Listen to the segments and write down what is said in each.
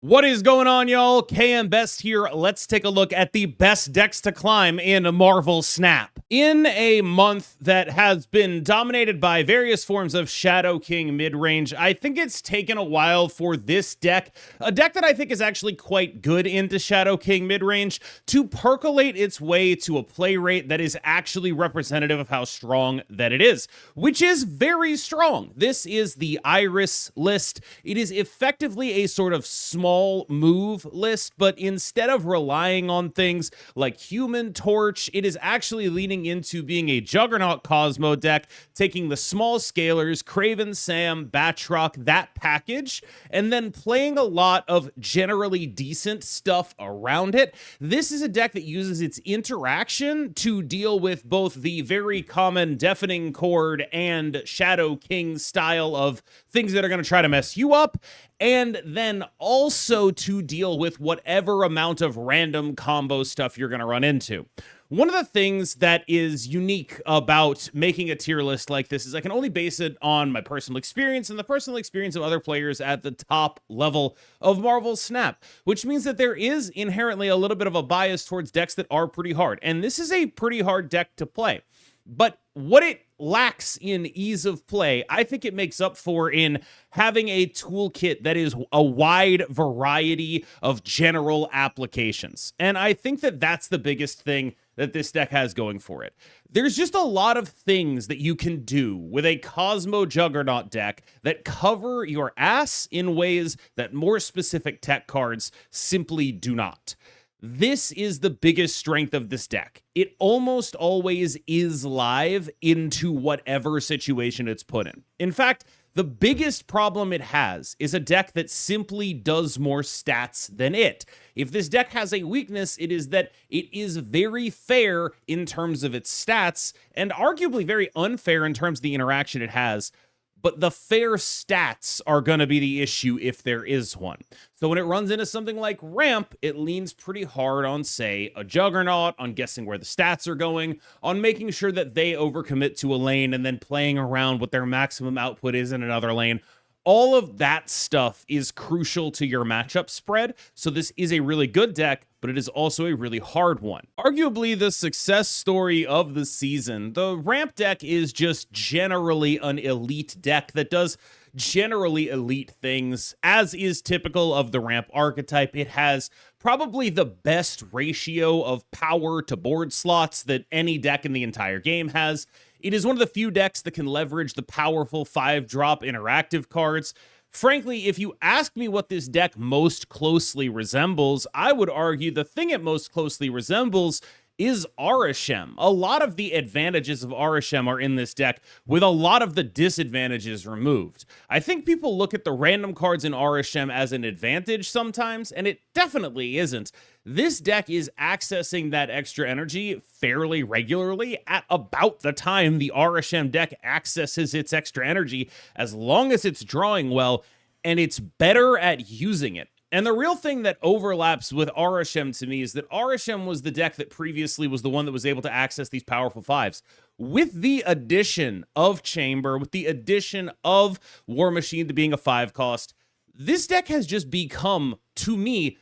What is going on, y'all? KMBest here. Let's take a look at the best decks to climb in Marvel Snap. In a month that has been dominated by various forms of Shadow King mid-range, I think it's taken a while for this deck, a deck that I think is actually quite good into Shadow King mid-range, to percolate its way to a play rate that is actually representative of how strong that it is, which is very strong. This is the Iris list. It is effectively a sort of small move list, but instead of relying on things like Human Torch, it is actually leaning into being a Juggernaut Cosmo deck, taking the small scalers, Craven Sam, Batroc, that package, and then playing a lot of generally decent stuff around it. This is a deck that uses its interaction to deal with both the very common Deafening Chord and Shadow King style of things that are going to try to mess you up, and then also to deal with whatever amount of random combo stuff you're going to run into. One of the things that is unique about making a tier list like this is I can only base it on my personal experience and the personal experience of other players at the top level of Marvel Snap, which means that there is inherently a little bit of a bias towards decks that are pretty hard. And this is a pretty hard deck to play. But what it lacks in ease of play, I think it makes up for in having a toolkit that is a wide variety of general applications. And I think that that's the biggest thing that this deck has going for it. There's just a lot of things that you can do with a Cosmo Juggernaut deck that cover your ass in ways that more specific tech cards simply do not. This is the biggest strength of this deck. It almost always is live into whatever situation it's put in. In fact, the biggest problem it has is a deck that simply does more stats than it. If this deck has a weakness, it is that it is very fair in terms of its stats, and arguably very unfair in terms of the interaction it has. But the fair stats are going to be the issue if there is one. So when it runs into something like Ramp, it leans pretty hard on, say, a Juggernaut, on guessing where the stats are going, on making sure that they overcommit to a lane and then playing around what their maximum output is in another lane. All of that stuff is crucial to your matchup spread, so this is a really good deck, but it is also a really hard one. Arguably the success story of the season, the Ramp deck is just generally an elite deck that does generally elite things, as is typical of the Ramp archetype. It has probably the best ratio of power to board slots that any deck in the entire game has. It is one of the few decks that can leverage the powerful 5-drop interactive cards. Frankly, if you ask me what this deck most closely resembles, I would argue the thing it most closely resembles is Aurora. A lot of the advantages of Aurora are in this deck, with a lot of the disadvantages removed. I think people look at the random cards in Aurora as an advantage sometimes, and it definitely isn't. This deck is accessing that extra energy fairly regularly at about the time the Aurora deck accesses its extra energy, as long as it's drawing well, and it's better at using it. And the real thing that overlaps with Aurora to me is that Aurora was the deck that previously was the one that was able to access these powerful 5s. With the addition of Chamber, with the addition of War Machine to being a 5 cost, this deck has just become, to me,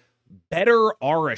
better Aurora.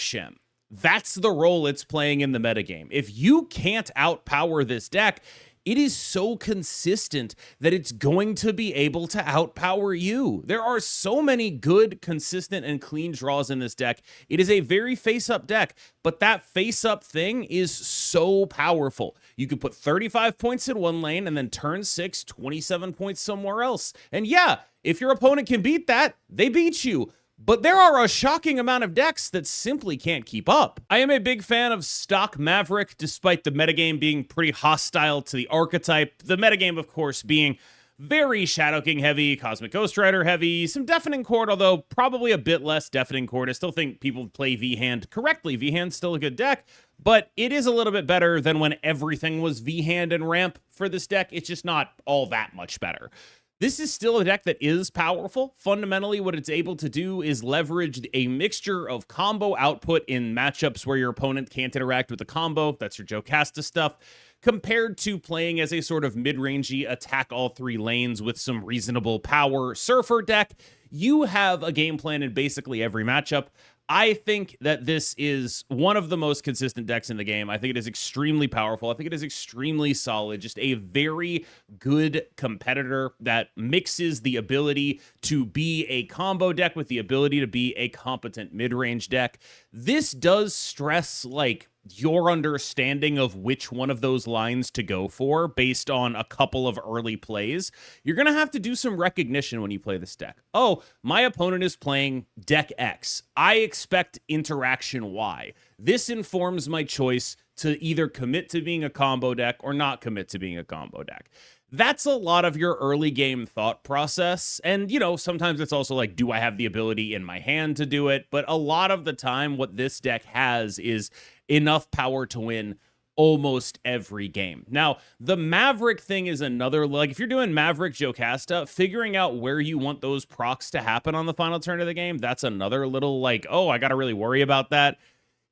That's the role it's playing in the metagame. If you can't outpower this deck, it is so consistent that it's going to be able to outpower you. There are so many good, consistent, and clean draws in this deck. It is a very face-up deck, but that face-up thing is so powerful. You could put 35 points in one lane and then turn 6, 27 points somewhere else. And yeah, if your opponent can beat that, they beat you. But there are a shocking amount of decks that simply can't keep up. I am a big fan of stock Maverick, despite the metagame being pretty hostile to the archetype. The metagame, of course, being very Shadow King heavy, Cosmic Ghost Rider heavy, some Deafening Chord, although probably a bit less Deafening Chord. I still think people play V-Hand correctly. V-Hand's still a good deck, but it is a little bit better than when everything was V-Hand and Ramp for this deck. It's just not all that much better. This is still a deck that is powerful. Fundamentally, what it's able to do is leverage a mixture of combo output in matchups where your opponent can't interact with the combo. That's your Jocasta stuff. Compared to playing as a sort of mid-rangey attack all 3 lanes with some reasonable power Surfer deck. you have a game plan in basically every matchup. I think that this is one of the most consistent decks in the game. I think it is extremely powerful. I think it is extremely solid. Just a very good competitor that mixes the ability to be a combo deck with the ability to be a competent mid-range deck. This does stress, like, your understanding of which one of those lines to go for based on a couple of early plays. You're going to have to do some recognition when you play this deck. Oh, my opponent is playing deck X. I expect interaction Y. This informs my choice to either commit to being a combo deck or not commit to being a combo deck. That's a lot of your early game thought process. And, you know, sometimes it's also like, do I have the ability in my hand to do it? But a lot of the time, what this deck has is enough power to win almost every game. Now, the Maverick thing is another, like, if you're doing Maverick Jocasta, figuring out where you want those procs to happen on the final turn of the game, that's another little, like, oh, I got to really worry about that.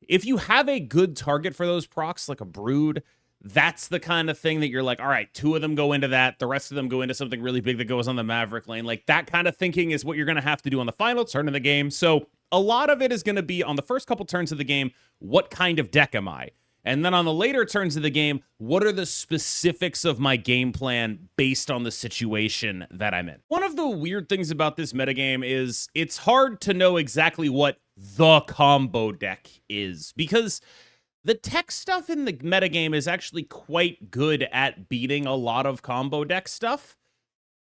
If you have a good target for those procs, like a Brood, that's the kind of thing that you're like, all right, 2 of them go into that, the rest of them go into something really big that goes on the Maverick lane. Like, that kind of thinking is what you're going to have to do on the final turn of the game. So a lot of it is going to be on the first couple turns of the game, what kind of deck am I? And then on the later turns of the game, what are the specifics of my game plan based on the situation that I'm in? One of the weird things about this metagame is it's hard to know exactly what the combo deck is, because the tech stuff in the metagame is actually quite good at beating a lot of combo deck stuff.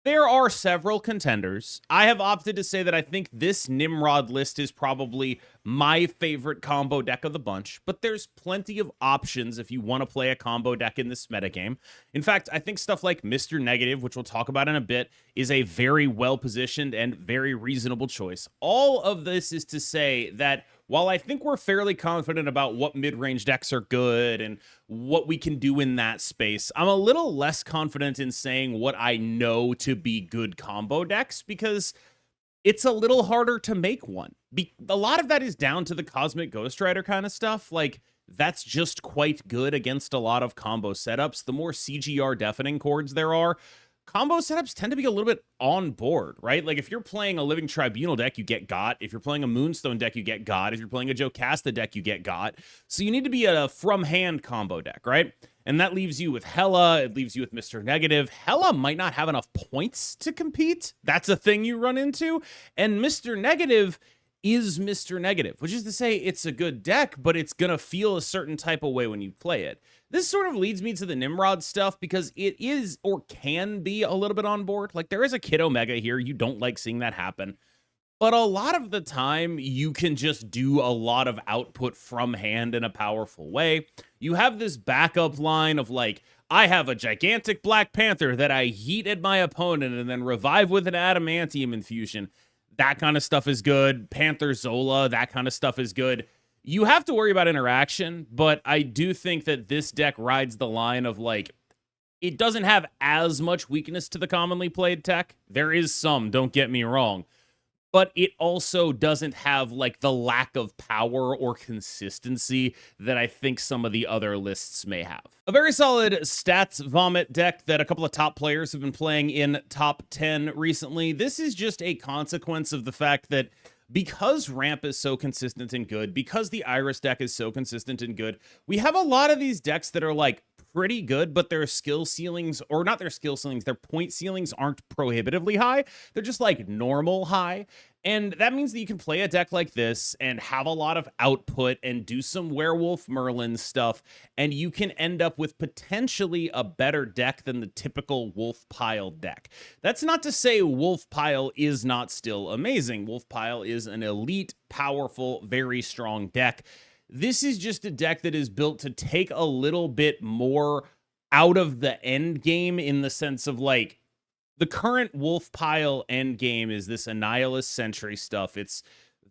There are several contenders. I have opted to say that I think this Nimrod list is probably my favorite combo deck of the bunch, but there's plenty of options if you want to play a combo deck in this metagame. In fact, I think stuff like Mr. Negative, which we'll talk about in a bit, is a very well-positioned and very reasonable choice. All of this is to say that while I think we're fairly confident about what mid-range decks are good and what we can do in that space, I'm a little less confident in saying what I know to be good combo decks, because it's a little harder to make one. A lot of that is down to the Cosmic Ghost Rider kind of stuff. Like, that's just quite good against a lot of combo setups. The more CGR Deafening Chords there are, combo setups tend to be a little bit on board, right? Like, if you're playing a Living Tribunal deck, you get got. If you're playing a Moonstone deck, you get got. If you're playing a Jocasta deck, you get got. So you need to be a from-hand combo deck, right? And that leaves you with Hela. It leaves you with Mr. Negative. Hela might not have enough points to compete. That's a thing you run into. And Mr. Negative is Mr. Negative, which is to say it's a good deck, but it's going to feel a certain type of way when you play it. This sort of leads me to the Nimrod stuff, because it is, or can be, a little bit on board. Like, there is a Kid Omega here. You don't like seeing that happen. But a lot of the time, you can just do a lot of output from hand in a powerful way. You have this backup line of, like, I have a gigantic Black Panther that I heat at my opponent and then revive with an Adamantium infusion. That kind of stuff is good. Panther Zola, that kind of stuff is good. You have to worry about interaction, but I do think that this deck rides the line of, like, it doesn't have as much weakness to the commonly played tech. There is some, don't get me wrong. But it also doesn't have, like, the lack of power or consistency that I think some of the other lists may have. A very solid stats vomit deck that a couple of top players have been playing in top 10 recently. This is just a consequence of the fact that because Ramp is so consistent and good, because the Iris deck is so consistent and good, we have a lot of these decks that are, like, pretty good, but their skill ceilings, or not their skill ceilings, their point ceilings aren't prohibitively high. They're just, like, normal high. And that means that you can play a deck like this and have a lot of output and do some Werewolf Merlin stuff, and you can end up with potentially a better deck than the typical Wolf Pile deck. That's not to say Wolf Pile is not still amazing. Wolf Pile is an elite, powerful, very strong deck. This is just a deck that is built to take a little bit more out of the end game, in the sense of, like, the current Wolf Pile end game is this Annihilus Sentry stuff. It's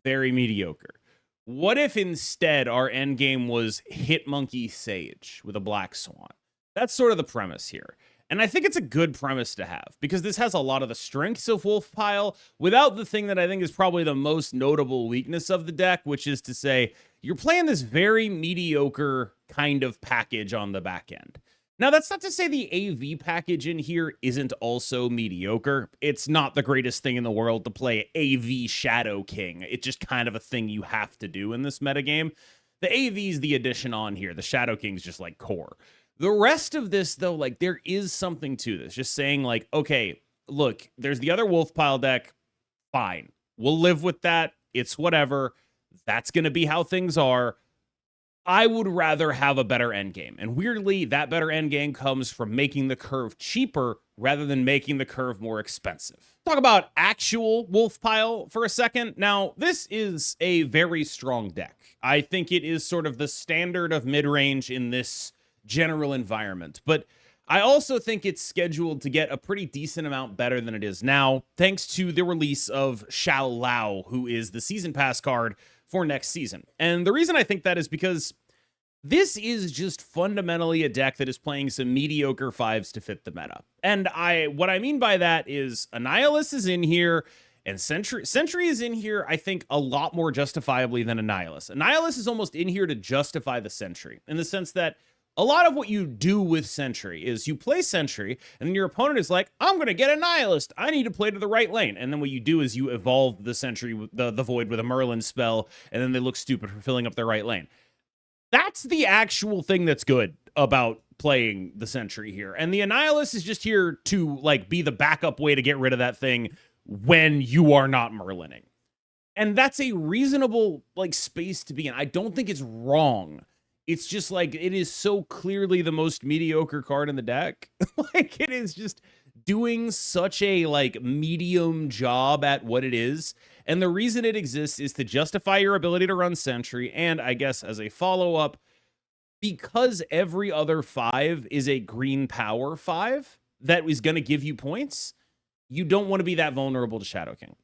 very mediocre. What if instead our end game was Hitmonkey Sage with a Black Swan? That's sort of the premise here. And I think it's a good premise to have, because this has a lot of the strengths of Wolf Pile without the thing that I think is probably the most notable weakness of the deck, which is to say you're playing this very mediocre kind of package on the back end. Now, that's not to say the AV package in here isn't also mediocre. It's not the greatest thing in the world to play AV Shadow King. It's just kind of a thing you have to do in this metagame. The AV is the addition on here. The Shadow King's just like core. The rest of this, though, like there is something to this. Just saying like, okay, look, there's the other Wolf Pile deck. Fine. We'll live with that. It's whatever. That's going to be how things are. I would rather have a better endgame. And weirdly, that better endgame comes from making the curve cheaper rather than making the curve more expensive. Talk about actual Wolf Pile for a second. Now, this is a very strong deck. I think it is sort of the standard of mid-range in this general environment. But I also think it's scheduled to get a pretty decent amount better than it is now, thanks to the release of Xiao Lao, who is the Season Pass card for next season. And the reason I think that is because this is just fundamentally a deck that is playing some mediocre fives to fit the meta. And what I mean by that is Annihilus is in here and Sentry is in here, I think, a lot more justifiably than Annihilus. Annihilus is almost in here to justify the Sentry, in the sense that a lot of what you do with Sentry is you play Sentry, and then your opponent is like, I'm going to get Annihilus. I need to play to the right lane. And then what you do is you evolve the Sentry, the Void with a Merlin spell, and then they look stupid for filling up their right lane. That's the actual thing that's good about playing the Sentry here. And the Annihilus is just here to like be the backup way to get rid of that thing when you are not Merlining. And that's a reasonable like space to be in. I don't think it's wrong. It's just like, it is so clearly the most mediocre card in the deck. Like, it is just doing such a like medium job at what it is. And the reason it exists is to justify your ability to run Sentry. And I guess as a follow-up, because every other 5 is a green power 5 that is going to give you points, you don't want to be that vulnerable to Shadow King.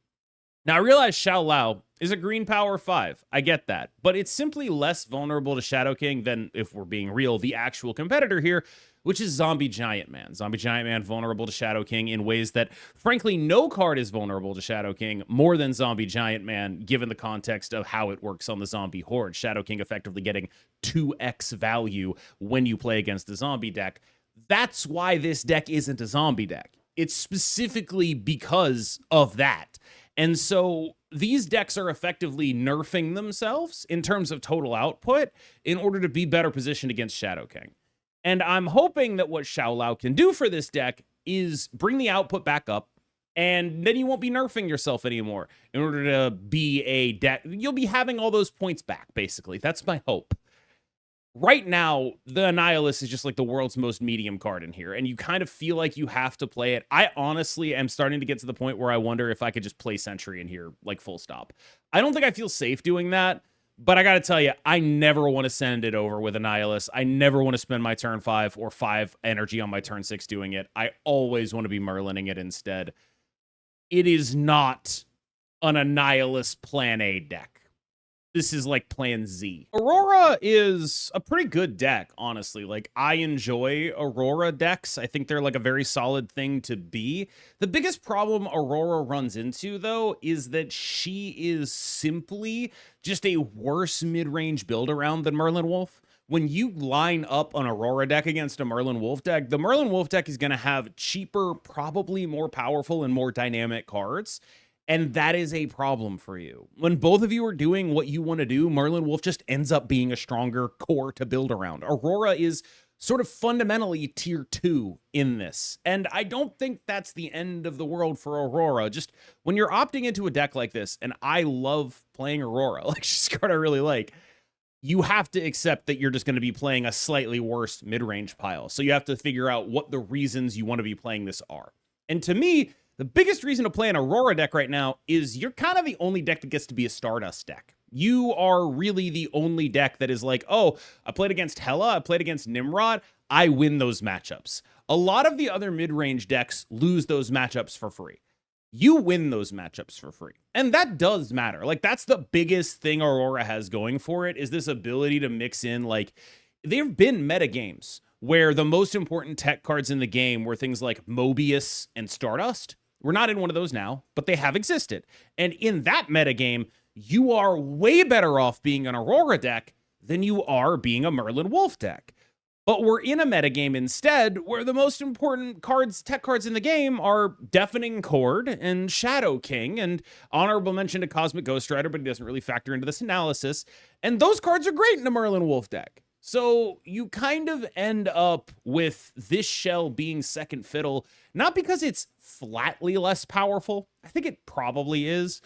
Now, I realize Xiao Lao is a green power 5. I get that. But it's simply less vulnerable to Shadow King than, if we're being real, the actual competitor here, which is Zombie Giant Man. Zombie Giant Man vulnerable to Shadow King in ways that, frankly, no card is vulnerable to Shadow King more than Zombie Giant Man, given the context of how it works on the Zombie Horde. Shadow King effectively getting 2x value when you play against the zombie deck. That's why this deck isn't a zombie deck. It's specifically because of that. And so these decks are effectively nerfing themselves in terms of total output in order to be better positioned against Shadow King. And I'm hoping that what Xiao Lao can do for this deck is bring the output back up, and then you won't be nerfing yourself anymore in order to be a deck. You'll be having all those points back, basically. That's my hope. Right now, the Annihilus is just like the world's most medium card in here, and you kind of feel like you have to play it. I honestly am starting to get to the point where I wonder if I could just play Sentry in here, like full stop. I don't think I feel safe doing that, but I gotta tell you, I never want to send it over with Annihilus. I never want to spend my turn 5 or 5 energy on my turn 6 doing it. I always want to be Merlining it instead. It is not an Annihilus Plan A deck. This is like Plan Z. Aurora is a pretty good deck, honestly. Like, I enjoy Aurora decks. I think they're like a very solid thing to be. The biggest problem Aurora runs into, though, is that she is simply just a worse mid-range build around than Merlin Wolf. When you line up an Aurora deck against a Merlin Wolf deck, the Merlin Wolf deck is going to have cheaper, probably more powerful and more dynamic cards. And that is a problem for you. When both of you are doing what you want to do, Merlin Wolf just ends up being a stronger core to build around. Aurora is sort of fundamentally tier 2 in this. And I don't think that's the end of the world for Aurora. Just when you're opting into a deck like this, and I love playing Aurora, like she's a card I really like, you have to accept that you're just going to be playing a slightly worse mid-range pile. So you have to figure out what the reasons you want to be playing this are. And to me, the biggest reason to play an Aurora deck right now is you're kind of the only deck that gets to be a Stardust deck. You are really the only deck that is like, oh, I played against Hela, I played against Nimrod, I win those matchups. A lot of the other mid-range decks lose those matchups for free. You win those matchups for free. And that does matter. Like, that's the biggest thing Aurora has going for it, is this ability to mix in, like, there have been meta games where the most important tech cards in the game were things like Mobius and Stardust. We're not in one of those now, but they have existed. And in that metagame, you are way better off being an Aurora deck than you are being a Merlin Wolf deck. But we're in a metagame instead where the most important tech cards in the game are Deafening Chord and Shadow King, and honorable mention to Cosmic Ghost Rider, but he doesn't really factor into this analysis. And those cards are great in a Merlin Wolf deck. So you kind of end up with this shell being second fiddle, not because it's flatly less powerful. I think it probably is.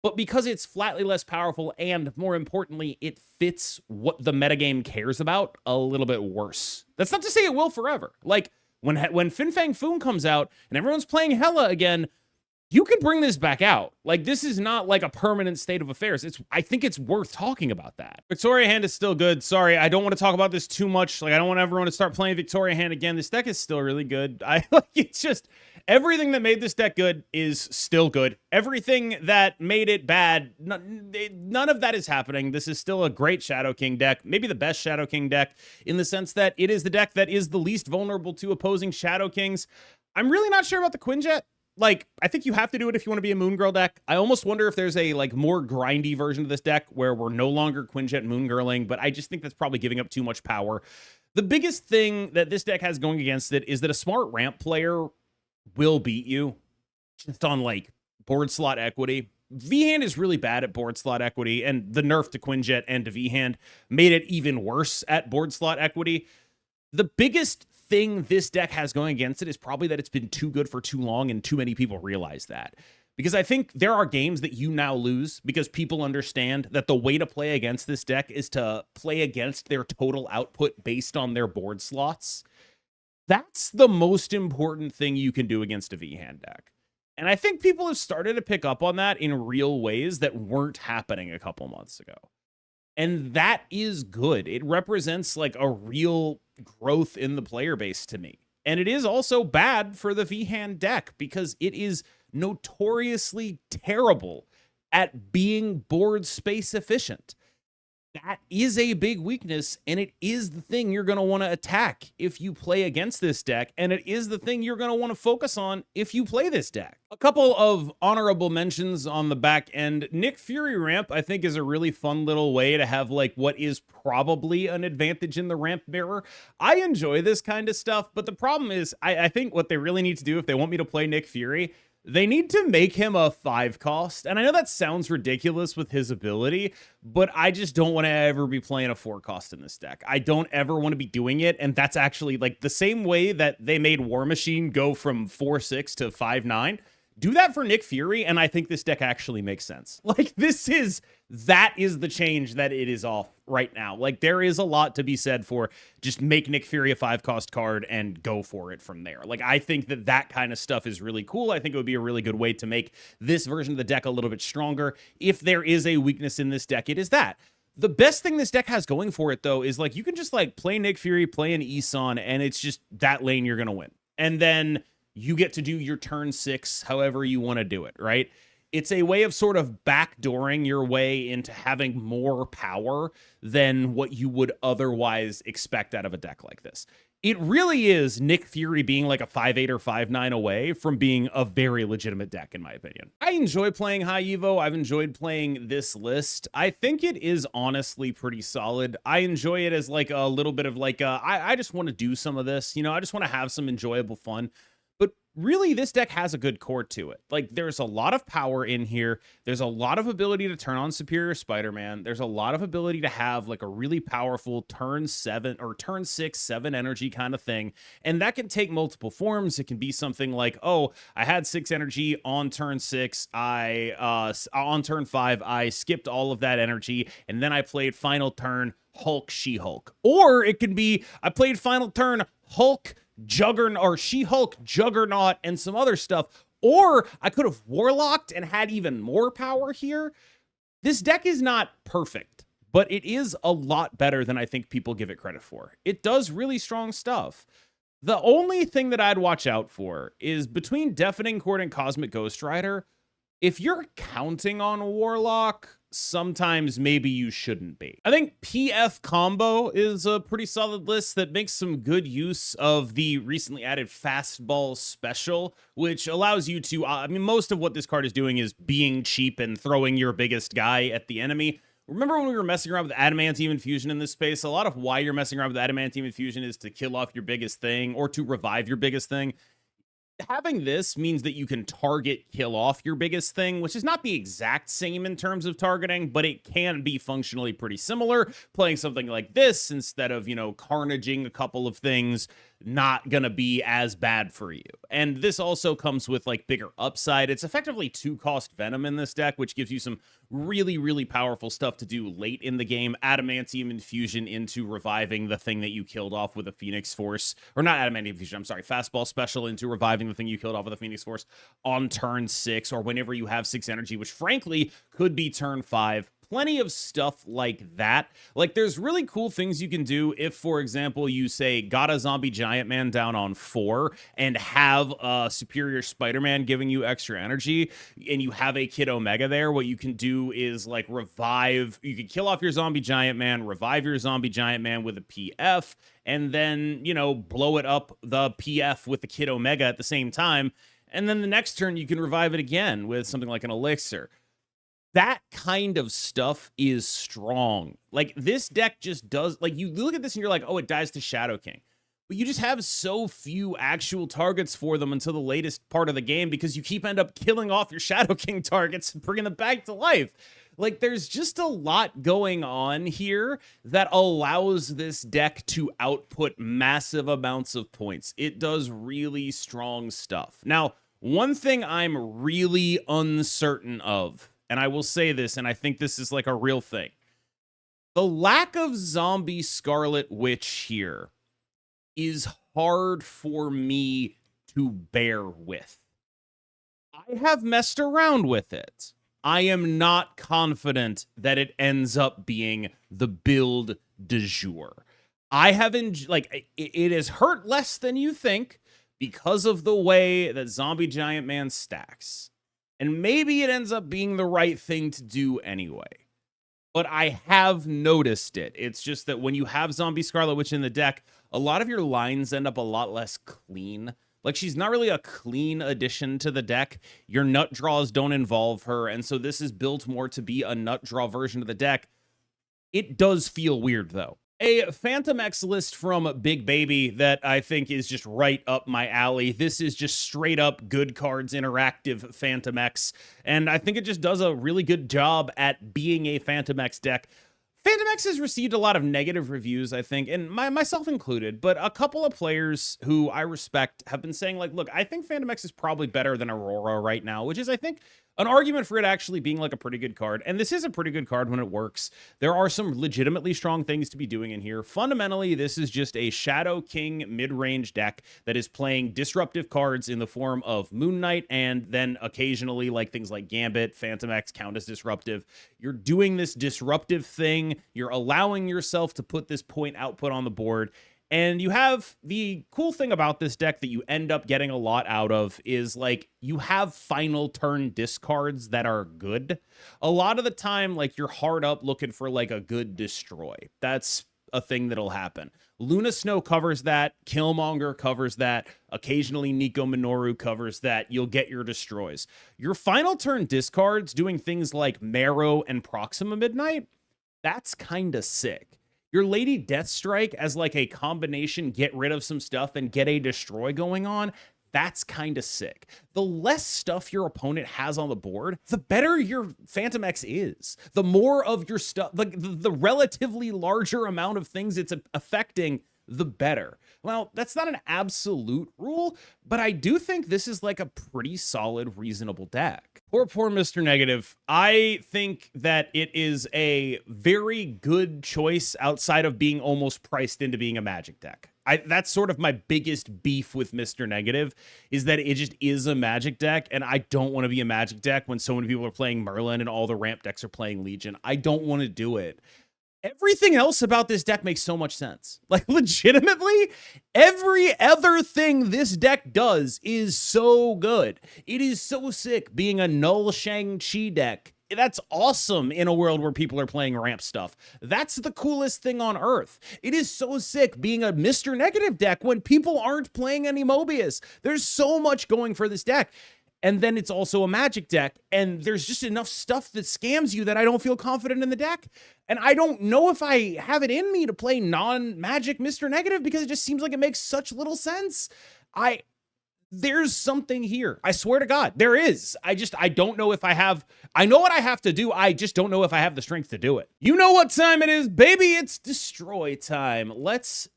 But because it's flatly less powerful and, more importantly, it fits what the metagame cares about a little bit worse. That's not to say it will forever. Like, when Fin Fang Foom comes out and everyone's playing Hela again, you could bring this back out. Like, this is not like a permanent state of affairs. I think it's worth talking about that. Victoria Hand is still good. Sorry, I don't want to talk about this too much. Like, I don't want everyone to start playing Victoria Hand again. This deck is still really good. It's just, everything that made this deck good is still good. Everything that made it bad, none of that is happening. This is still a great Shadow King deck, maybe the best Shadow King deck, in the sense that it is the deck that is the least vulnerable to opposing Shadow Kings. I'm really not sure about the Quinjet. Like, I think you have to do it if you want to be a Moon Girl deck. I almost wonder if there's a, like, more grindy version of this deck where we're no longer Quinjet Moon Girling, but I just think that's probably giving up too much power. The biggest thing that this deck has going against it is that a smart ramp player will beat you just on, like, board slot equity. V-Hand is really bad at board slot equity, and the nerf to Quinjet and to V-Hand made it even worse at board slot equity. The biggest thing this deck has going against it is probably that it's been too good for too long, and too many people realize that. Because I think there are games that you now lose because people understand that the way to play against this deck is to play against their total output based on their board slots. That's the most important thing you can do against a V-Hand deck. And I think people have started to pick up on that in real ways that weren't happening a couple months ago. And that is good. It represents like a real growth in the player base to me. And it is also bad for the V-Hand deck because it is notoriously terrible at being board space efficient. That is a big weakness, and it is the thing you're going to want to attack if you play against this deck, and it is the thing you're going to want to focus on if you play this deck. A couple of honorable mentions on the back end. Nick Fury ramp, I think, is a really fun little way to have, like, what is probably an advantage in the ramp mirror. I enjoy this kind of stuff, but the problem is, I think what they really need to do if they want me to play Nick Fury, they need to make him a 5 cost. And I know that sounds ridiculous with his ability, but I just don't want to ever be playing a 4 cost in this deck. I don't ever want to be doing it. And that's actually like the same way that they made War Machine go from 4/6 to 5/9. Do that for Nick Fury, and I think this deck actually makes sense. Like, that is the change that it is off right now. Like, there is a lot to be said for just make Nick Fury a 5-cost card and go for it from there. Like, I think that kind of stuff is really cool. I think it would be a really good way to make this version of the deck a little bit stronger. If there is a weakness in this deck, it is that. The best thing this deck has going for it, though, is, like, you can just, like, play Nick Fury, play an Isan, and it's just that lane you're going to win. And then you get to do your turn 6 however you want to do it, right? It's a way of sort of backdooring your way into having more power than what you would otherwise expect out of a deck like this. It really is Nick Fury being like a 5/8 or 5/9 away from being a very legitimate deck, in my opinion. I enjoy playing High Evo. I've enjoyed playing this list. I think it is honestly pretty solid. I enjoy it as like a little bit of like, I just want to do some of this. You know, I just want to have some enjoyable fun. But really, this deck has a good core to it. Like, there's a lot of power in here. There's a lot of ability to turn on Superior Spider-Man. There's a lot of ability to have, like, a really powerful turn 7 or turn 6, 7 energy kind of thing. And that can take multiple forms. It can be something like, oh, I had 6 energy on turn 6. On turn 5, I skipped all of that energy. And then I played final turn Hulk, She-Hulk. Or it can be, I played final turn Hulk, Juggernaut, or She-Hulk, Juggernaut, and some other stuff. Or I could have Warlocked and had even more power here. This deck is not perfect, but it is a lot better than I think people give it credit for. It does really strong stuff. The only thing that I'd watch out for is between Deafening Chord and Cosmic Ghost Rider, if you're counting on Warlock, sometimes maybe you shouldn't be. I think PEEF combo is a pretty solid list that makes some good use of the recently added fastball special, which allows you to, I mean, most of what this card is doing is being cheap and throwing your biggest guy at the enemy. remember when we were messing around with adamantium infusion in this space? A lot of why you're messing around with adamantium infusion is to kill off your biggest thing or to revive your biggest thing. Having this means that you can target kill off your biggest thing, which is not the exact same in terms of targeting, but it can be functionally pretty similar. Playing something like this instead of, carnaging a couple of things, not gonna be as bad for you. And this also comes with like bigger upside. It's effectively 2-cost Venom in this deck, which gives you some really, really powerful stuff to do late in the game. Adamantium infusion into reviving the thing that you killed off with a Phoenix Force, or not adamantium infusion, I'm sorry, fastball special into reviving the thing you killed off with a Phoenix Force on turn 6, or whenever you have 6 energy, which frankly could be turn 5. Plenty of stuff like that. Like, there's really cool things you can do if, for example, you say got a zombie giant man down on 4 and have a superior Spider-Man giving you extra energy, and you have a Kid Omega there. What you can do is like revive. You can kill off your zombie giant man, revive your zombie giant man with a PF, and then, blow it up the PF with the Kid Omega at the same time. And then the next turn, you can revive it again with something like an elixir. That kind of stuff is strong. Like, this deck just does, like, you look at this and you're like, oh, it dies to Shadow King. But you just have so few actual targets for them until the latest part of the game because you end up killing off your Shadow King targets and bringing them back to life. Like, there's just a lot going on here that allows this deck to output massive amounts of points. It does really strong stuff. Now, one thing I'm really uncertain of, and I will say this, and I think this is like a real thing. The lack of zombie Scarlet Witch here is hard for me to bear with. I have messed around with it. I am not confident that it ends up being the build du jour. I haven't, it has hurt less than you think because of the way that Zombie Giant Man stacks. And maybe it ends up being the right thing to do anyway. But I have noticed it. It's just that when you have Zombie Scarlet Witch in the deck, a lot of your lines end up a lot less clean. Like, she's not really a clean addition to the deck. Your nut draws don't involve her, and so this is built more to be a nut draw version of the deck. It does feel weird, though. A Fantomex list from Big Baby that I think is just right up my alley. This is just straight up good cards interactive Fantomex, and I think it just does a really good job at being a Fantomex deck. Fantomex has received a lot of negative reviews, I think, and myself included, but a couple of players who I respect have been saying, like, look, I think Fantomex is probably better than Aurora right now, which is, I think, an argument for it actually being like a pretty good card. And this is a pretty good card when it works. There are some legitimately strong things to be doing in here. Fundamentally, this is just a Shadow King mid-range deck that is playing disruptive cards in the form of Moon Knight, and then occasionally like things like Gambit, Fantomex count as disruptive. You're doing this disruptive thing. You're allowing yourself to put this point output on the board. And you have the cool thing about this deck that you end up getting a lot out of is, like, you have final turn discards that are good. A lot of the time, like, you're hard up looking for, like, a good destroy. That's a thing that'll happen. Luna Snow covers that. Killmonger covers that. Occasionally, Nico Minoru covers that. You'll get your destroys. Your final turn discards doing things like Marrow and Proxima Midnight, that's kind of sick. Your Lady Deathstrike as like a combination, get rid of some stuff and get a destroy going on, that's kind of sick. The less stuff your opponent has on the board, the better your Fantomex is. The more of your stuff, like the relatively larger amount of things it's affecting, the better. Well, that's not an absolute rule, but I do think this is like a pretty solid, reasonable deck. Poor Mr. Negative. I think that it is a very good choice outside of being almost priced into being a Magic deck. That's sort of my biggest beef with Mr. Negative, is that it just is a Magic deck, and I don't want to be a Magic deck when so many people are playing Merlin and all the ramp decks are playing Legion. I don't want to do it. Everything else about this deck makes so much sense. Like, legitimately, every other thing this deck does is so good. It is so sick being a null Shang-Chi deck. That's awesome in a world where people are playing ramp stuff. That's the coolest thing on earth. It is so sick being a Mr. Negative deck when people aren't playing any Mobius. There's so much going for this deck. And then it's also a magic deck, and there's just enough stuff that scams you that I don't feel confident in the deck. And I don't know if I have it in me to play non-magic Mr. Negative because it just seems like it makes such little sense. There's something here. I swear to God, there is. I don't know if I know what I have to do. I just don't know if I have the strength to do it. You know what time it is, baby. It's destroy time. Let's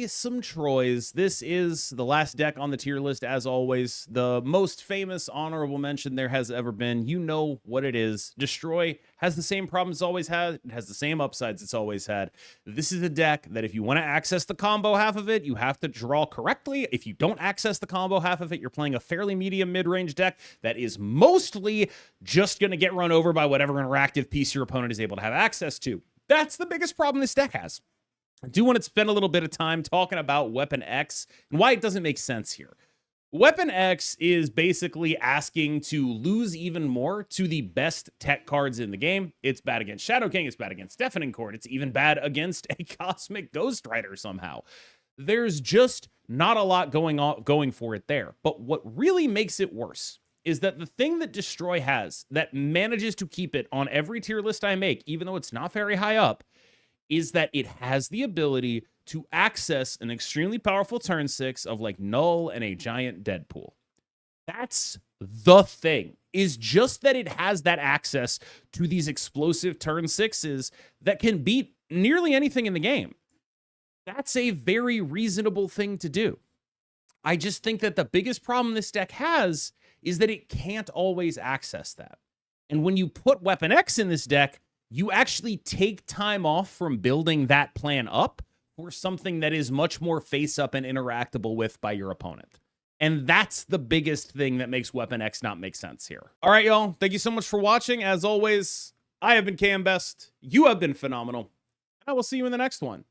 some Troys. This is the last deck on the tier list, as always. The most famous honorable mention there has ever been. You know what it is. Destroy has the same problems it's always had. It has the same upsides it's always had. This is a deck that if you want to access the combo half of it, you have to draw correctly. If you don't access the combo half of it, you're playing a fairly medium mid-range deck that is mostly just going to get run over by whatever interactive piece your opponent is able to have access to. That's the biggest problem this deck has. I do want to spend a little bit of time talking about Weapon X and why it doesn't make sense here. Weapon X is basically asking to lose even more to the best tech cards in the game. It's bad against Shadow King. It's bad against Deafening Chord. It's even bad against a Cosmic Ghost Rider somehow. There's just not a lot going for it there. But what really makes it worse is that the thing that Destroy has that manages to keep it on every tier list I make, even though it's not very high up, is that it has the ability to access an extremely powerful turn 6 of like Null and a giant Deadpool. That's the thing, is just that it has that access to these explosive turn 6s that can beat nearly anything in the game. That's a very reasonable thing to do. I just think that the biggest problem this deck has is that it can't always access that. And when you put Weapon X in this deck, you actually take time off from building that plan up for something that is much more face-up and interactable with by your opponent. And that's the biggest thing that makes Weapon X not make sense here. All right, y'all. Thank you so much for watching. As always, I have been KMBest. You have been phenomenal. And I will see you in the next one.